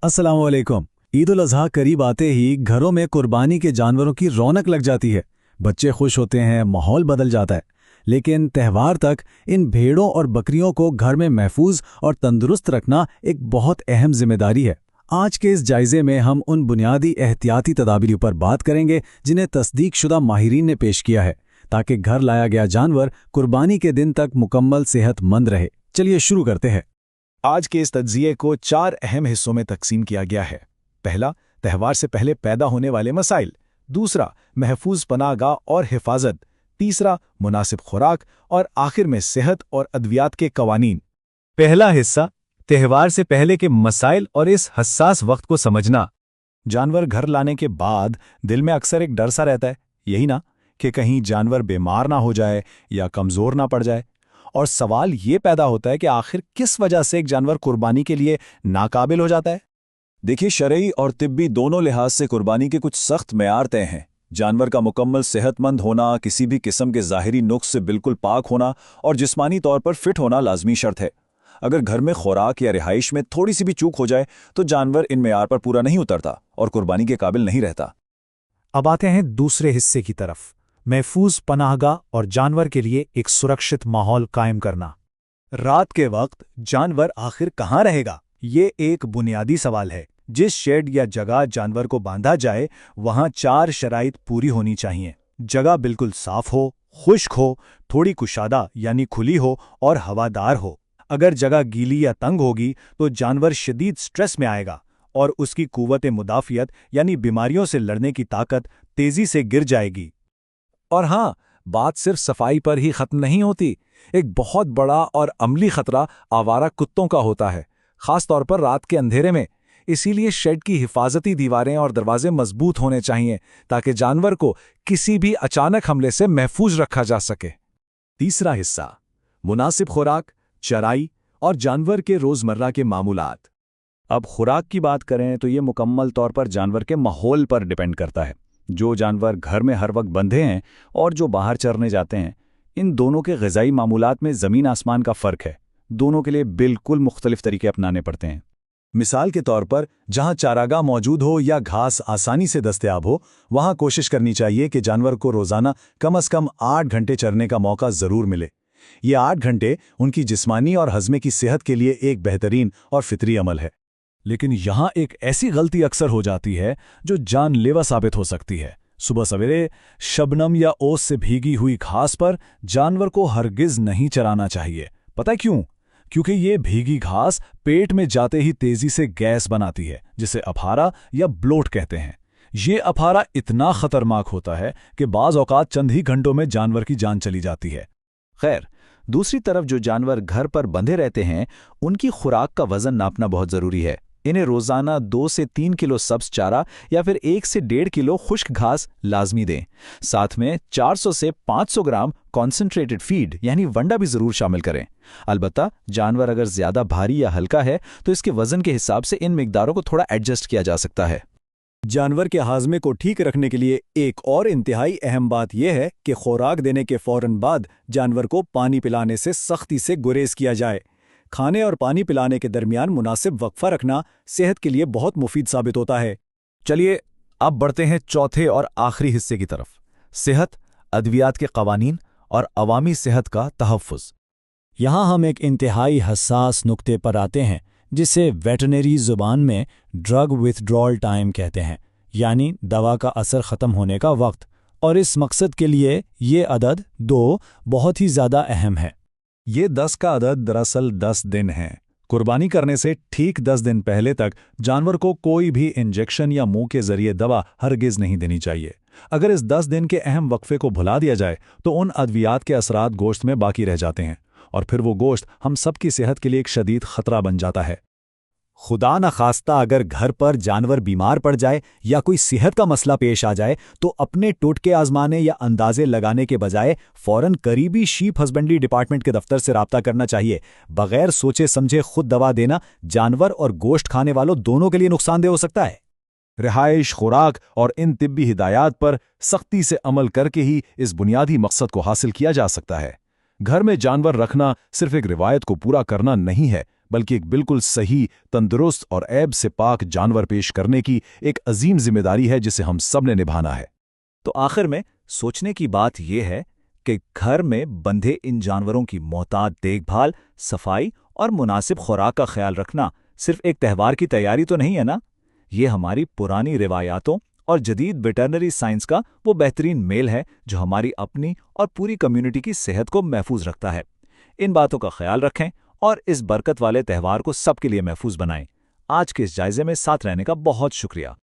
अस्सलाम वालेकुम। ईद उल अज़हा करीब आते ही घरों में कुर्बानी के जानवरों की रौनक लग जाती है। बच्चे खुश होते हैं, माहौल बदल जाता है। लेकिन त्यौहार तक इन भेड़ों और बकरियों को घर में महफूज और तंदुरुस्त रखना एक बहुत अहम जिम्मेदारी है। आज के इस जायजे में हम उन बुनियादी एहतियाती तदाबीरों पर बात करेंगे जिन्हें तस्दीक शुदा माहिरीन ने पेश किया है, ताकि घर लाया गया जानवर कुर्बानी के दिन तक मुकम्मल सेहतमंद रहे। चलिए शुरू करते हैं। आज के इस तज्जिये को 4 अहम हिस्सों में तकसीम किया गया है। पहला, त्यौहार से पहले पैदा होने वाले मसाइल। दूसरा, महफूज पनाहगाह और हिफाजत। तीसरा, मुनासिब खुराक। और आखिर में सेहत और अद्वियात के कवानीन। पहला हिस्सा, त्यौहार से पहले के मसाइल और इस हसास वक्त को समझना। जानवर घर लाने के बाद दिल में अक्सर एक डर सा रहता है, यही ना, कि कहीं जानवर बीमार ना हो जाए या कमज़ोर ना पड़ जाए। और सवाल ये पैदा होता है कि आखिर किस वजह से एक जानवर कुर्बानी के लिए नाकाबिल हो जाता है। देखिए, शरई और तिब्बी दोनों लिहाज से कुर्बानी के कुछ सख्त मेयार तय हैं। जानवर का मुकम्मल सेहतमंद होना, किसी भी किस्म के ज़ाहिरी नुक्स से बिल्कुल पाक होना और जिस्मानी तौर पर फिट होना लाजमी शर्त है। अगर घर में खुराक या रिहाइश में थोड़ी सी भी चूक हो जाए तो जानवर इन मेयार पर पूरा नहीं उतरता और कुर्बानी के काबिल नहीं रहता। अब आते हैं दूसरे हिस्से की तरफ, महफूज पनाहगाह और जानवर के लिए एक सुरक्षित माहौल कायम करना। रात के वक्त जानवर आखिर कहाँ रहेगा, ये एक बुनियादी सवाल है। जिस शेड या जगह जानवर को बांधा जाए वहां 4 शराइत पूरी होनी चाहिए। जगह बिल्कुल साफ हो, खुश्क हो, थोड़ी कुशादा यानी खुली हो और हवादार हो। अगर जगह गीली या तंग होगी तो जानवर शदीद स्ट्रेस में आएगा और उसकी कुव्वत मुदाफियत यानी बीमारियों से लड़ने की ताकत तेजी से गिर जाएगी। और हाँ, बात सिर्फ सफाई पर ही खत्म नहीं होती। एक बहुत बड़ा और अमली खतरा आवारा कुत्तों का होता है, खास तौर पर रात के अंधेरे में। इसीलिए शेड की हिफाजती दीवारें और दरवाजे मजबूत होने चाहिए ताकि जानवर को किसी भी अचानक हमले से महफूज रखा जा सके। तीसरा हिस्सा, मुनासिब खुराक, चराई और जानवर के रोजमर्रा के मामूलात। अब खुराक की बात करें तो ये मुकम्मल तौर पर जानवर के माहौल पर डिपेंड करता है। जो जानवर घर में हर वक्त बंधे हैं और जो बाहर चरने जाते हैं, इन दोनों के ग़िज़ाई मामूलात में ज़मीन आसमान का फ़र्क है। दोनों के लिए बिल्कुल मुख्तलिफ तरीके अपनाने पड़ते हैं। मिसाल के तौर पर, जहां चारागाह मौजूद हो या घास आसानी से दस्तयाब हो, वहां कोशिश करनी चाहिए कि जानवर को रोज़ाना कम से कम 8 घंटे चरने का मौका ज़रूर मिले। ये 8 घंटे उनकी जिस्मानी और हज़मे की सेहत के लिए एक बेहतरीन और फितरी अमल है। लेकिन यहाँ एक ऐसी गलती अक्सर हो जाती है जो जानलेवा साबित हो सकती है। सुबह सवेरे शबनम या ओस से भीगी हुई घास पर जानवर को हरगिज़ नहीं चराना चाहिए। पता है क्यों? क्योंकि ये भीगी घास पेट में जाते ही तेजी से गैस बनाती है, जिसे अफारा या ब्लोट कहते हैं। ये अफारा इतना खतरनाक होता है कि बाज़ औक़ात चंद ही घंटों में जानवर की जान चली जाती है। खैर, दूसरी तरफ जो जानवर घर पर बंधे रहते हैं, उनकी खुराक का वज़न नापना बहुत ज़रूरी है। इन्हें रोज़ाना 2 से 3 किलो सब्ज़ चारा या फिर 1 से 1.5 किलो खुश्क घास लाजमी दें। साथ में 400 से 500 ग्राम कॉन्सेंट्रेटेड फीड यानी वंडा भी ज़रूर शामिल करें। अलबत्ता जानवर अगर ज़्यादा भारी या हल्का है तो इसके वज़न के हिसाब से इन मिकदारों को थोड़ा एडजस्ट किया जा सकता है। जानवर के हाजमे को ठीक रखने के लिए एक और इंतहाई अहम बात यह है कि खुराक देने के फ़ौरन बाद जानवर को पानी पिलाने से सख्ती से गुरेज किया जाए। खाने और पानी पिलाने के दरमियान मुनासिब वक्फा रखना सेहत के लिए बहुत मुफीद साबित होता है। चलिए अब बढ़ते हैं चौथे और आखिरी हिस्से की तरफ, सेहत, अद्वियात के कवानीन और अवामी सेहत का तहफ़्फ़ुज़। यहाँ हम एक इंतहाई हसास नुक्ते पर आते हैं जिसे वेटरनरी ज़ुबान में ड्रग विथड्रॉल टाइम कहते हैं, यानी दवा का असर ख़त्म होने का वक्त। और इस मकसद के लिए ये अदद 2 बहुत ही ज़्यादा अहम है। ये 10 का अदद दरअसल 10 दिन है। कुर्बानी करने से ठीक 10 दिन पहले तक जानवर को कोई भी इंजेक्शन या मुंह के जरिए दवा हरगिज़ नहीं देनी चाहिए। अगर इस 10 दिन के अहम वक्फे को भुला दिया जाए तो उन अद्वियात के असरात गोश्त में बाकी रह जाते हैं और फिर वो गोश्त हम सबकी सेहत के लिए एक शदीद खतरा बन जाता है। खुदा न खास्ता अगर घर पर जानवर बीमार पड़ जाए या कोई सेहत का मसला पेश आ जाए तो अपने टोटके आजमाने या अंदाजे लगाने के बजाय फ़ौरन करीबी शीप हस्बेंड्री डिपार्टमेंट के दफ्तर से राब्ता करना चाहिए। बगैर सोचे समझे खुद दवा देना जानवर और गोश्त खाने वालों दोनों के लिए नुकसानदेह हो सकता है। रिहाइश, खुराक और इन तिब्बी हिदायत पर सख्ती से अमल करके ही इस बुनियादी मकसद को हासिल किया जा सकता है। घर में जानवर रखना सिर्फ एक रिवायत को पूरा करना नहीं है, बल्कि एक बिल्कुल सही, तंदुरुस्त और ऐब से पाक जानवर पेश करने की एक अजीम जिम्मेदारी है जिसे हम सब ने निभाना है। तो आखिर में सोचने की बात यह है कि घर में बंधे इन जानवरों की मोहतात देखभाल, सफाई और मुनासिब खुराक का ख्याल रखना सिर्फ एक त्यौहार की तैयारी तो नहीं है ना, ये हमारी पुरानी रिवायातों और जदीद वेटरनरी साइंस का वो बेहतरीन मेल है जो हमारी अपनी और पूरी कम्युनिटी की सेहत को महफूज रखता है। इन बातों का ख्याल रखें और इस बरकत वाले त्यौहार को सबके लिए महफूज बनाएं। आज के इस जायजे में साथ रहने का बहुत शुक्रिया।